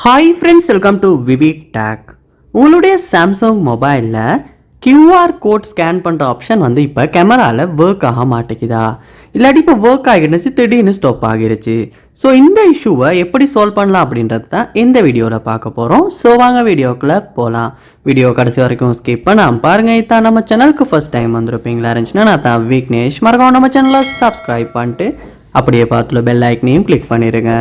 Hi friends, welcome to VV tech. உங்களுடைய Samsung மொபைலில் QR code scan பண்ணுற option வந்து இப்போ கேமராவில் ஒர்க் ஆக மாட்டேங்குதா, இல்லாட்டி இப்போ ஒர்க் ஆகிடுச்சு திடீர்னு ஸ்டாப் ஆகிடுச்சு. ஸோ இந்த இஷ்யூவை எப்படி சால்வ் பண்ணலாம் அப்படின்றது தான் இந்த வீடியோவில் பார்க்க போகிறோம். ஸோ வாங்க வீடியோக்குள்ளே போகலாம். வீடியோ கடைசி வரைக்கும் ஸ்கிப் பண்ணாமல் பாருங்கள். இதான் நம்ம சேனலுக்கு ஃபர்ஸ்ட் டைம் வந்திருப்பீங்களா இருந்துச்சுன்னா நான் தான் விக்னேஷ். மறக்காம நம்ம சேனலை சப்ஸ்கிரைப் பண்ணிட்டு அப்படியே பார்த்துல பெல் ஐக்கனையும் கிளிக் பண்ணிடுங்க.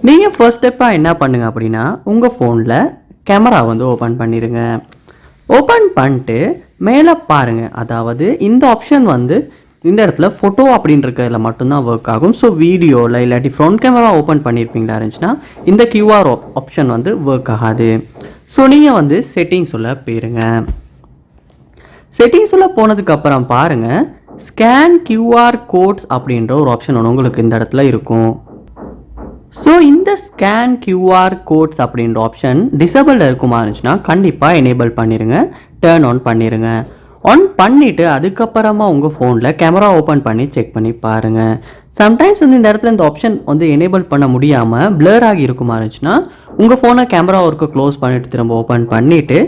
நீங்கள் ஃபர்ஸ்ட் ஸ்டெப்பாக என்ன பண்ணுங்க அப்படின்னா, உங்கள் ஃபோனில் கேமரா வந்து ஓப்பன் பண்ணிடுங்க. ஓப்பன் பண்ணிட்டு மேலே பாருங்கள், அதாவது இந்த ஆப்ஷன் வந்து இந்த இடத்துல ஃபோட்டோ அப்படின்றதுல மட்டும்தான் ஒர்க் ஆகும். ஸோ வீடியோவில் இல்லாட்டி ஃப்ரண்ட் கேமரா ஓப்பன் பண்ணியிருப்பீங்களா இருந்துச்சுன்னா இந்த கியூஆர் ஆப்ஷன் வந்து ஒர்க் ஆகாது. ஸோ நீங்கள் வந்து செட்டிங்ஸ் உள்ள போயிருங்க. செட்டிங்ஸ் உள்ள போனதுக்கப்புறம் பாருங்கள், ஸ்கேன் கியூஆர் கோட்ஸ் அப்படின்ற ஒரு ஆப்ஷன் ஒன்று உங்களுக்கு இந்த இடத்துல இருக்கும். ஸோ இந்த ஸ்கேன் கியூஆர் கோட்ஸ் அப்படின்ற ஆப்ஷன் டிசபிள் இருக்குமா இருந்துச்சுன்னா கண்டிப்பாக எனேபிள் பண்ணிடுங்க, டேர்ன் ஆன் பண்ணிடுங்க. ஆன் பண்ணிவிட்டு அதுக்கப்புறமா உங்கள் ஃபோனில் கேமரா ஓப்பன் பண்ணி செக் பண்ணி பாருங்கள். சம்டைம்ஸ் வந்து இந்த இடத்துல இந்த ஆப்ஷன் வந்து எனேபிள் பண்ண முடியாமல் பிளர் ஆகி இருக்குமா இருந்துச்சுன்னா உங்கள் ஃபோனை கேமரா ஒர்க்கை க்ளோஸ் பண்ணிவிட்டு திரும்ப ஓப்பன் பண்ணிவிட்டு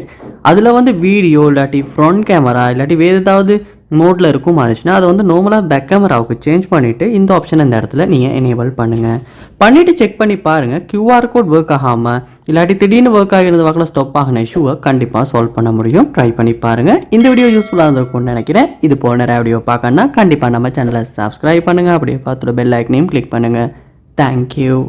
அதில் வந்து வீடியோ இல்லாட்டி ஃப்ரண்ட் கேமரா இல்லாட்டி வேறு ஏதாவது மோடில் இருக்குமா இருந்துச்சுன்னா அதை வந்து நார்மலாக பேக் கேமராவுக்கு சேஞ்ச் பண்ணிவிட்டு இந்த ஆப்ஷன் இந்த இடத்துல நீங்கள் எனேபிள் பண்ணுங்கள். பண்ணிவிட்டு செக் பண்ணி பாருங்கள், கியூஆர் கோட் ஒர்க் ஆகாமல் இல்லாட்டி திடீர்னு ஒர்க் ஆகிருந்த வாக்கில் ஸ்டாப் ஆகின இஷ்யூவை கண்டிப்பாக சால்வ் பண்ண முடியும். ட்ரை பண்ணி பாருங்கள். இந்த வீடியோ யூஸ்ஃபுல்லாக இருந்திருக்கும்னு நினைக்கிறேன். இது போல் நிறைய வீடியோ பார்க்கணுன்னா கண்டிப்பாக நம்ம சேனலை சப்ஸ்கிரைப் பண்ணுங்கள். அப்படியே பார்த்துட்டு பெல் ஐக்கனையும் கிளிக் பண்ணுங்கள். தேங்க்யூ.